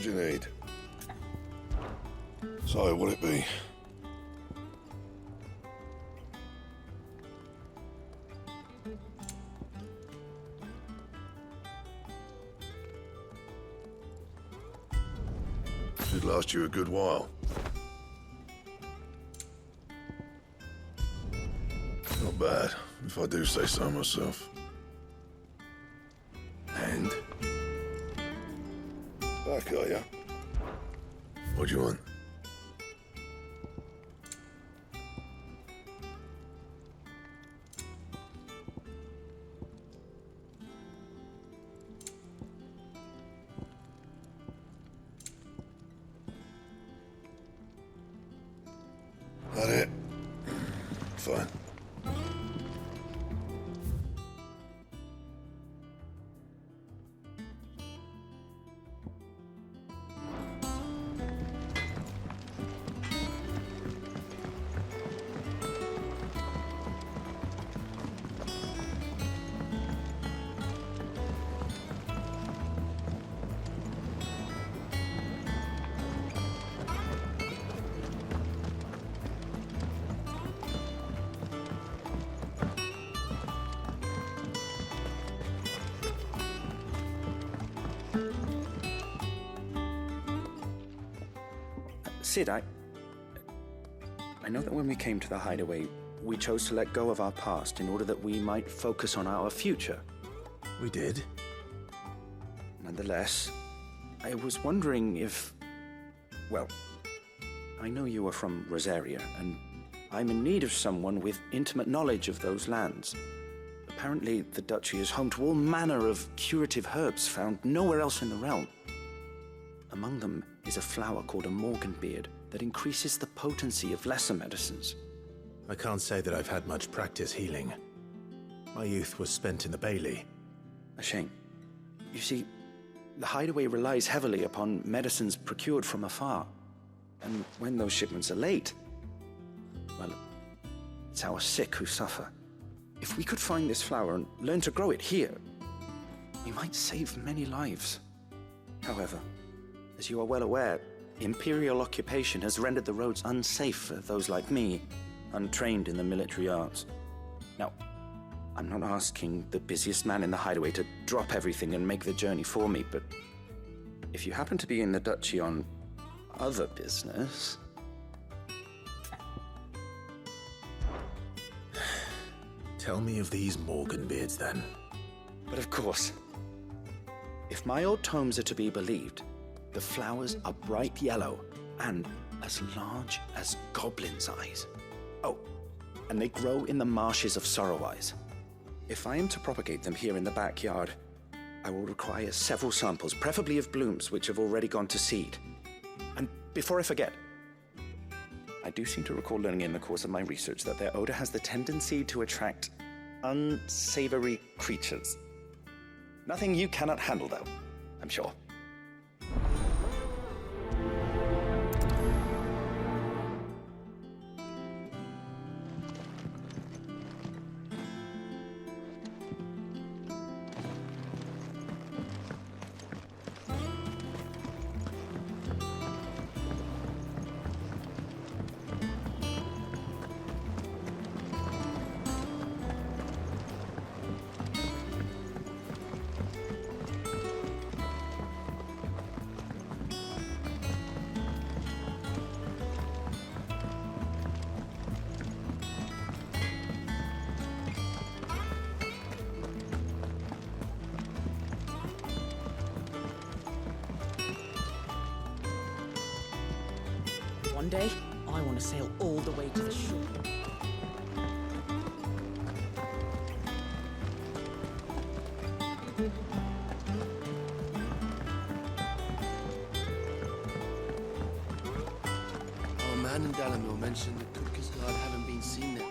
do you need? So, what'll it be? Should last you a good while. Not bad, if I do say so myself. And? Back, are ya? What do you want? That it? Fine. Sid, I know that when we came to the hideaway, we chose to let go of our past in order that we might focus on our future. We did? Nonetheless, I was wondering if... Well, I know you are from Rosaria, and I'm in need of someone with intimate knowledge of those lands. Apparently, the duchy is home to all manner of curative herbs found nowhere else in the realm. Among them is a flower called a morganbeard that increases the potency of lesser medicines. I can't say that I've had much practice healing. My youth was spent in the Bailey. A shame. You see, the hideaway relies heavily upon medicines procured from afar. And when those shipments are late, well, it's our sick who suffer. If we could find this flower and learn to grow it here, we might save many lives. However, as you are well aware, imperial occupation has rendered the roads unsafe for those like me, untrained in the military arts. Now, I'm not asking the busiest man in the hideaway to drop everything and make the journey for me, but if you happen to be in the duchy on other business... Tell me of these morganbeards, then. But of course, if my old tomes are to be believed, the flowers are bright yellow and as large as goblins' eyes. Oh, and they grow in the marshes of Sorrowise. If I am to propagate them here in the backyard, I will require several samples, preferably of blooms which have already gone to seed. And before I forget, I do seem to recall learning in the course of my research that their odor has the tendency to attract unsavory creatures. Nothing you cannot handle, though, I'm sure. One day, I want to sail all the way to the shore. Our man in Dalamil mentioned that Cookers Guard haven't been seen there.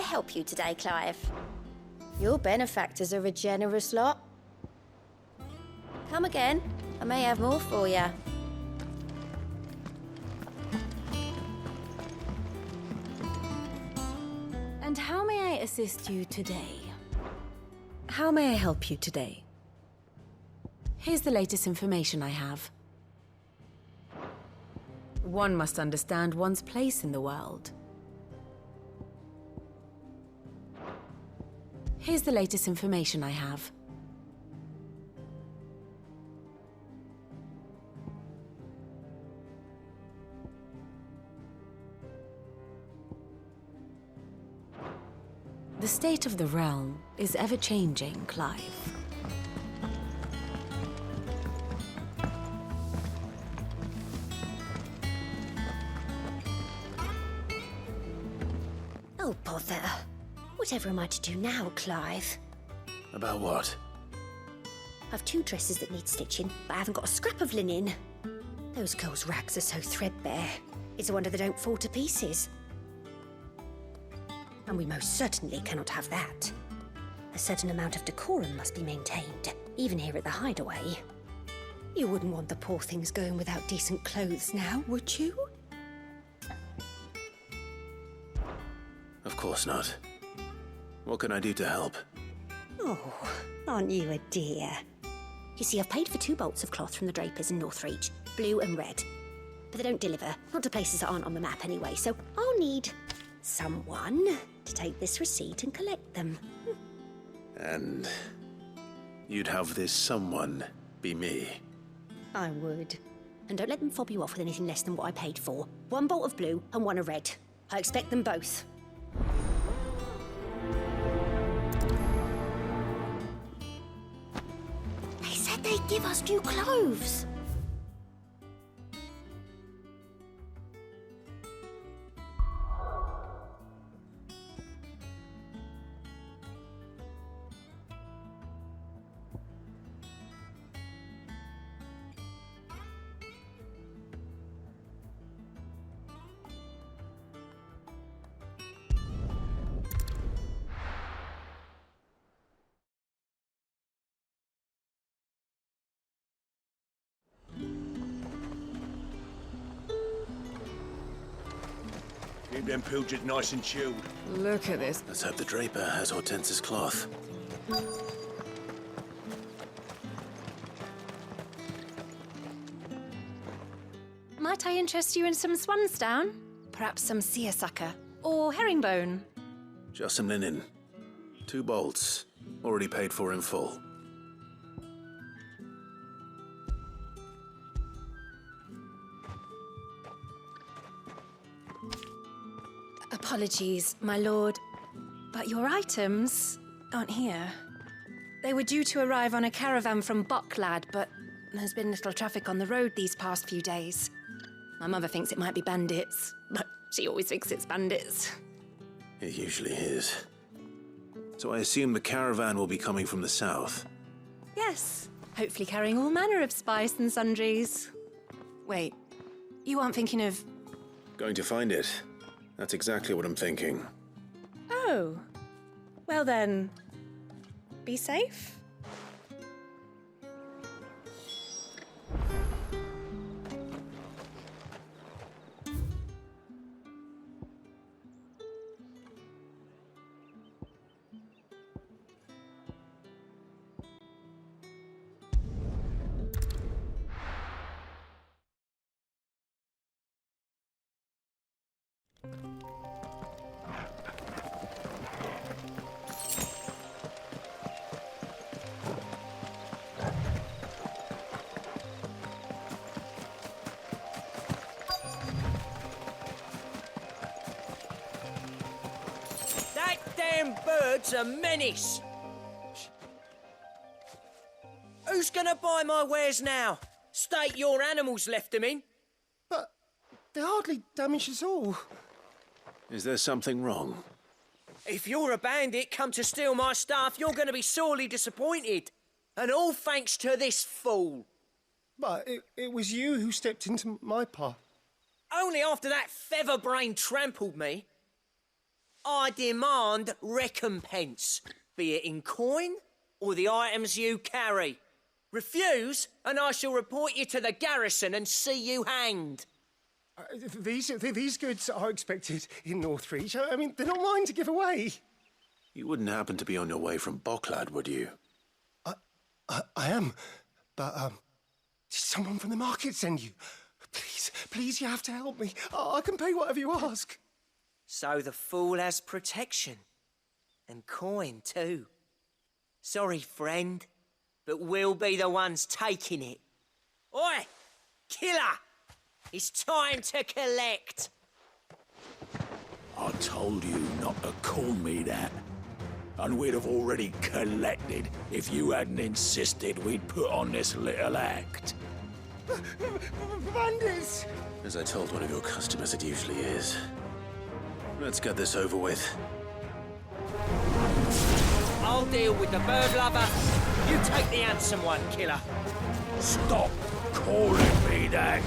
help you today, Clive? Your benefactors are a generous lot. Come again. I may have more for you. And how may I assist you today? How may I help you today? Here's the latest information I have. One must understand one's place in the world. Here's the latest information I have. The state of the realm is ever-changing, Clive. Oh, bother. Whatever am I to do now, Clive? About what? I've 2 dresses that need stitching, but I haven't got a scrap of linen. Those girls' rags are so threadbare. It's a wonder they don't fall to pieces. And we most certainly cannot have that. A certain amount of decorum must be maintained, even here at the Hideaway. You wouldn't want the poor things going without decent clothes now, would you? Of course not. What can I do to help? Oh, aren't you a dear? You see, I've paid for 2 bolts of cloth from the drapers in Northreach, blue and red. But they don't deliver, not to places that aren't on the map anyway, so I'll need someone to take this receipt and collect them. And you'd have this someone be me. I would. And don't let them fob you off with anything less than what I paid for. 1 bolt of blue and 1 of red. I expect them both. They said they'd give us new clothes. Keep them pilgers nice and chilled. Look at this. Let's hope the draper has Hortense's cloth. Might I interest you in some swansdown? Perhaps some seersucker or herringbone? Just some linen. 2 bolts. Already paid for in full. Apologies, my lord, but your items aren't here. They were due to arrive on a caravan from Bocklad, but there's been little traffic on the road these past few days. My mother thinks it might be bandits, but she always thinks it's bandits. It usually is. So I assume the caravan will be coming from the south. Yes, hopefully carrying all manner of spice and sundries. Wait, you aren't thinking of... Going to find it. That's exactly what I'm thinking. Oh, well then, be safe. That damn bird's a menace! Who's gonna buy my wares now? State your animals left them in. But they hardly damage us all. Is there something wrong? If you're a bandit come to steal my stuff, you're gonna be sorely disappointed. And all thanks to this fool. But it was you who stepped into my path. Only after that feather-brain trampled me. I demand recompense, be it in coin or the items you carry. Refuse, and I shall report you to the garrison and see you hanged. These goods are expected in Northreach. I mean, they're not mine to give away. You wouldn't happen to be on your way from Bocklad, would you? I am, but, did someone from the market send you? Please, you have to help me. I can pay whatever you ask. So the fool has protection. And coin, too. Sorry, friend, but we'll be the ones taking it. Oi! Killer! It's time to collect! I told you not to call me that. And we'd have already collected if you hadn't insisted we'd put on this little act. Bandits! As I told one of your customers, it usually is. Let's get this over with. I'll deal with the bird lover. You take the handsome one, killer. Stop calling me that.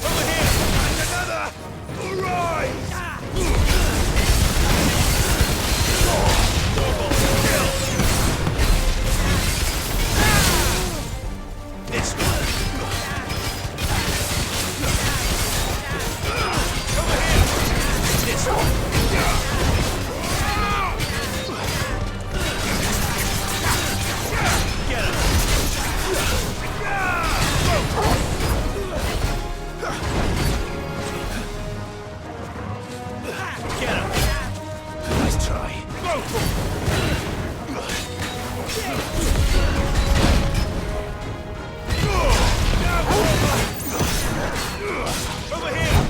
Over here! And another! Rise! This one. Over here! This one. Get him! Get him! Nice try. Over here!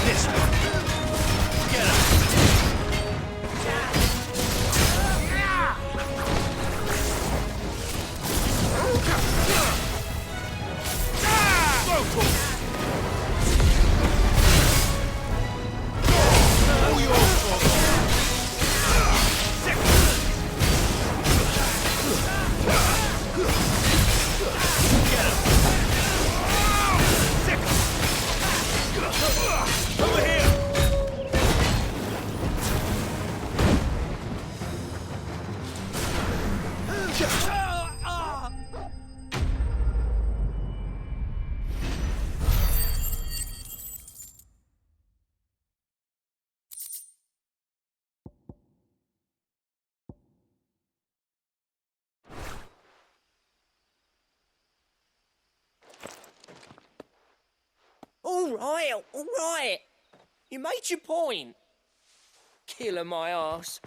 This one. Get him! All your fault. Over here! All right. You made your point. Killer my ass.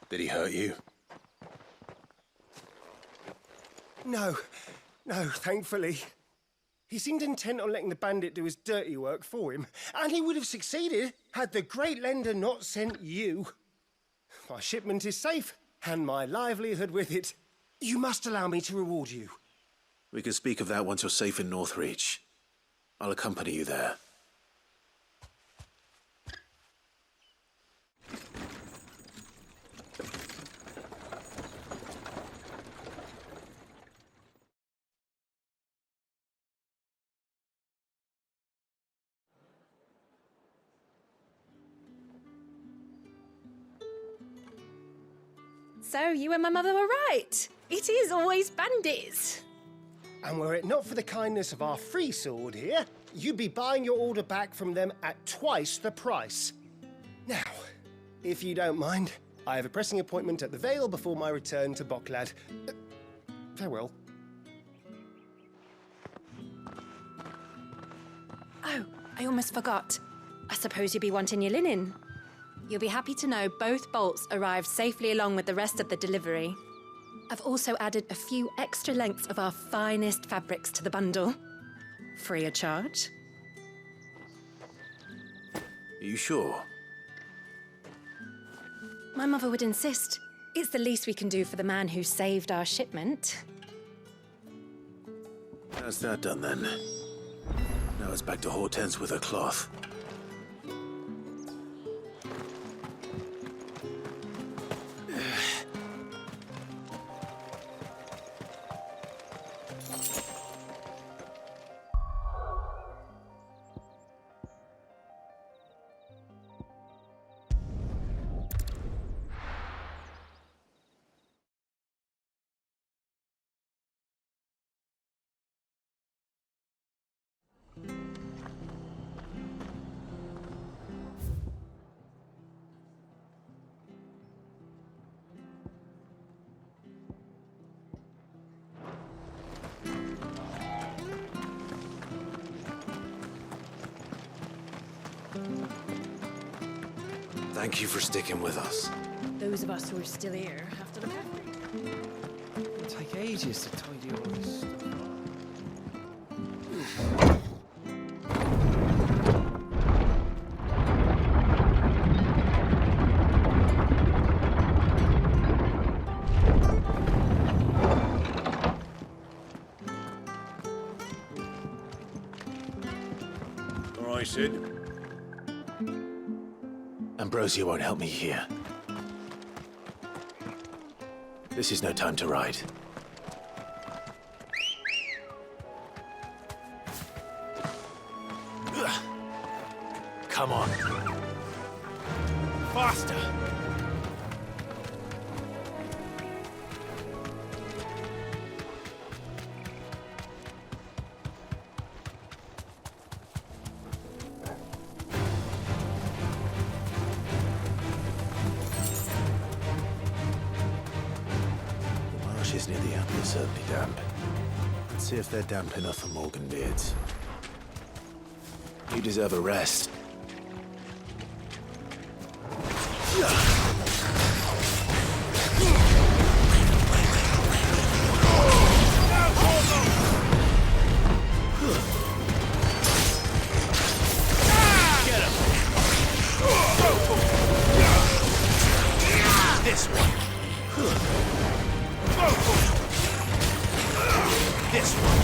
Did he hurt you? No, thankfully. He seemed intent on letting the bandit do his dirty work for him, and he would have succeeded had the great lender not sent you. My shipment is safe, and my livelihood with it. You must allow me to reward you. We can speak of that once you're safe in Northreach. I'll accompany you there. So you and my mother were right. It is always bandits. And were it not for the kindness of our free sword here, you'd be buying your order back from them at twice the price. Now, if you don't mind, I have a pressing appointment at the Vale before my return to Bocklad. Farewell. Oh, I almost forgot. I suppose you'll be wanting your linen. You'll be happy to know both bolts arrived safely along with the rest of the delivery. I've also added a few extra lengths of our finest fabrics to the bundle. Free of charge. Are you sure? My mother would insist. It's the least we can do for the man who saved our shipment. How's that done then? Now it's back to Hortense with her cloth. Thank you for sticking with us. Those of us who are still here have to look after you. It'll take ages to tidy all this stuff up. All right, Sid. Ambrosia won't help me here. This is no time to ride. Come on. Faster! The marshes near the abbey are certainly damp. Let's see if they're damp enough for Morganbeards. You deserve a rest. This one. This one.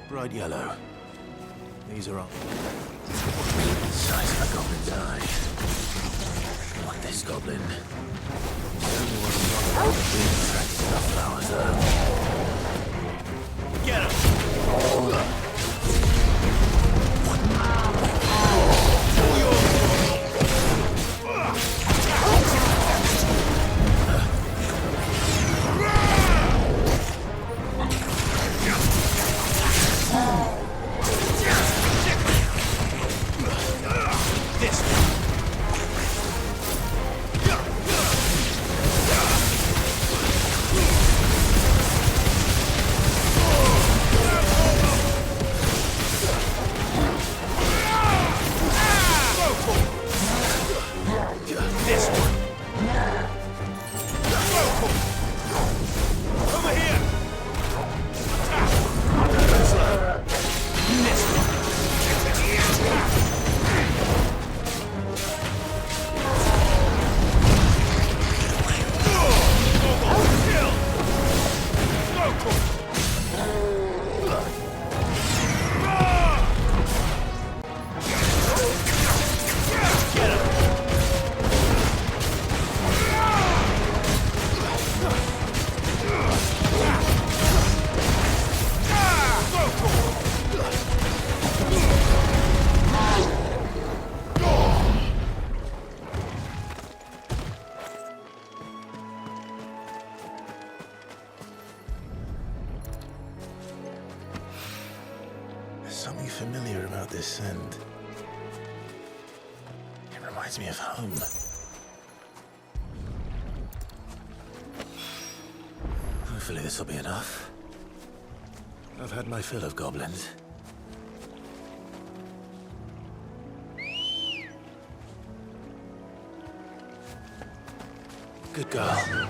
Bright yellow. These are all size of a goblin's eye. Not this goblin. The only one who's not around the green tracks enough flowers, though. Get him! Something familiar about this scent. It reminds me of home. Hopefully this will be enough. I've had my fill of goblins. Good girl.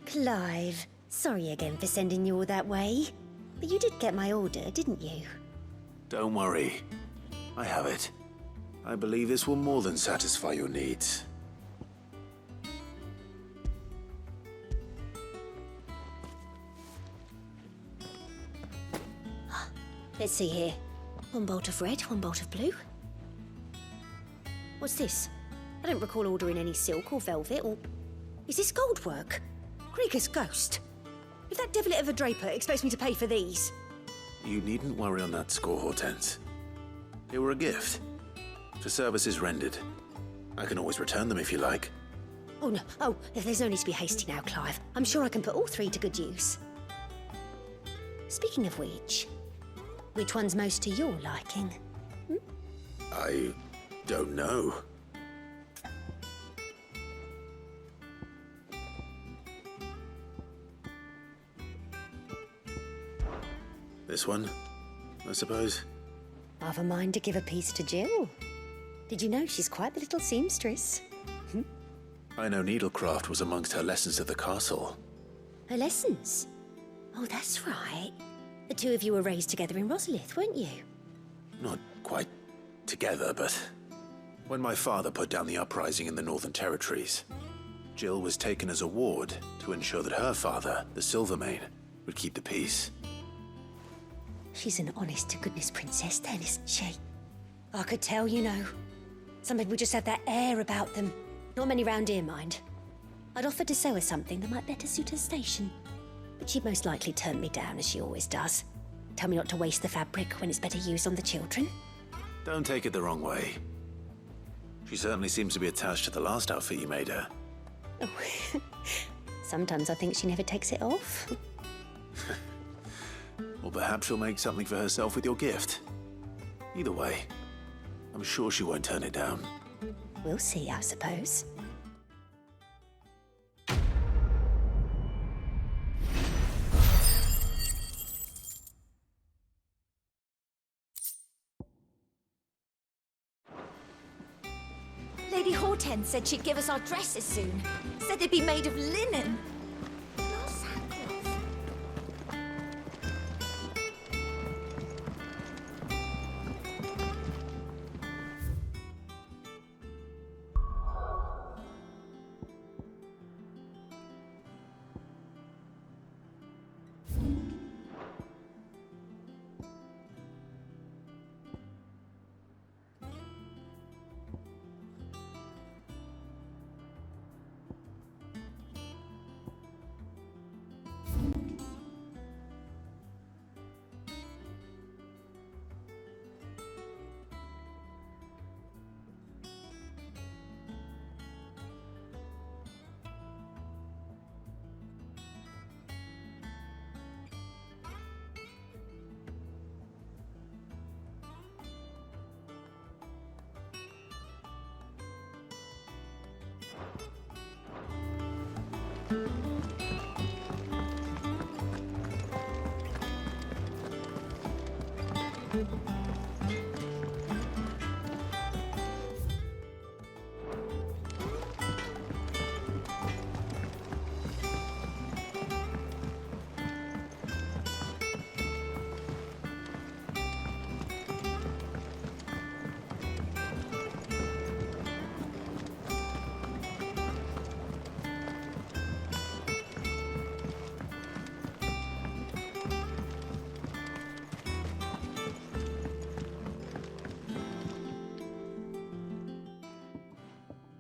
Clive, sorry again for sending you all that way. But you did get my order, didn't you? Don't worry. I have it. I believe this will more than satisfy your needs. Let's see here. One bolt of red, one bolt of blue. What's this? I don't recall ordering any silk or velvet or... Is this gold work? Krieger's ghost. If that devil of a draper expects me to pay for these... You needn't worry on that score, Hortense. They were a gift. For services rendered. I can always return them if you like. Oh, no. Oh, there's no need to be hasty now, Clive. I'm sure I can put all three to good use. Speaking of which one's most to your liking? I don't know. This one, I suppose. I've a mind to give a piece to Jill. Did you know she's quite the little seamstress? I know needlecraft was amongst her lessons at the castle. Her lessons? Oh, that's right. The two of you were raised together in Rosalith, weren't you? Not quite together, but when my father put down the uprising in the Northern Territories, Jill was taken as a ward to ensure that her father, the Silvermane, would keep the peace. She's an honest-to-goodness princess then, isn't she? I could tell, you know. Some people just have that air about them. Not many round here, mind. I'd offered to sew her something that might better suit her station. But she'd most likely turn me down, as she always does. Tell me not to waste the fabric when it's better used on the children. Don't take it the wrong way. She certainly seems to be attached to the last outfit you made her. Oh, sometimes I think she never takes it off. Or perhaps she'll make something for herself with your gift. Either way, I'm sure she won't turn it down. We'll see, I suppose. Lady Hortense said she'd give us our dresses soon. Said they'd be made of linen. Not sackcloth.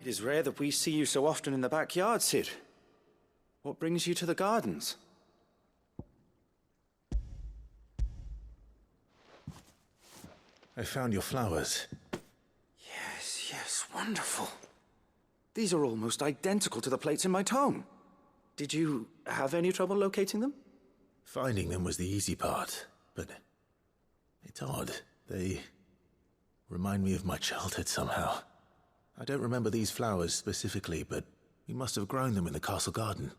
It is rare that we see you so often in the backyard, Cid. What brings you to the gardens? I found your flowers. Yes, wonderful. These are almost identical to the plates in my tome. Did you have any trouble locating them? Finding them was the easy part, but it's odd. They remind me of my childhood somehow. I don't remember these flowers specifically, but we must have grown them in the castle garden.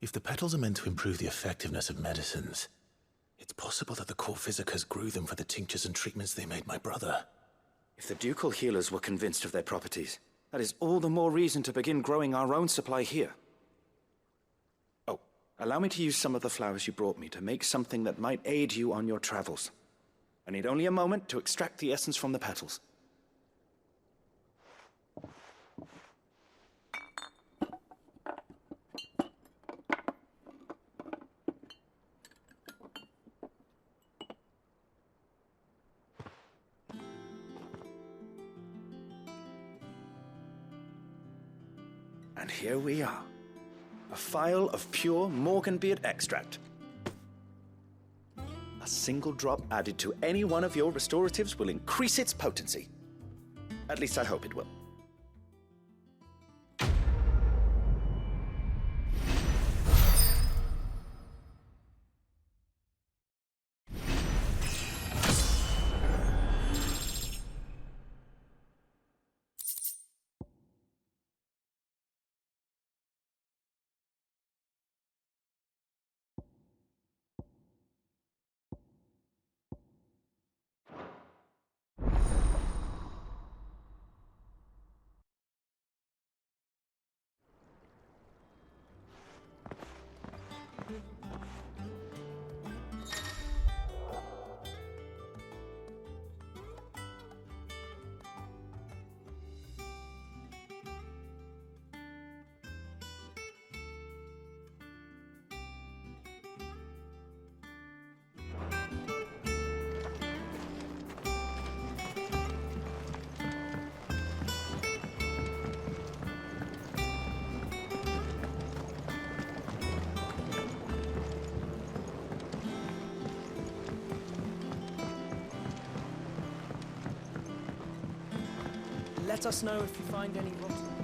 If the petals are meant to improve the effectiveness of medicines, it's possible that the court visitors grew them for the tinctures and treatments they made my brother. If the ducal healers were convinced of their properties, that is all the more reason to begin growing our own supply here. Allow me to use some of the flowers you brought me to make something that might aid you on your travels. I need only a moment to extract the essence from the petals. And here we are. A phial of pure Morganbeard extract. A single drop added to any one of your restoratives will increase its potency. At least I hope it will. Let us know if you find any rotten.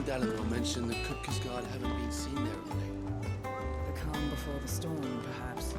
Dallimore mentioned the Cookers Guard haven't been seen there of late. The calm before the storm, perhaps.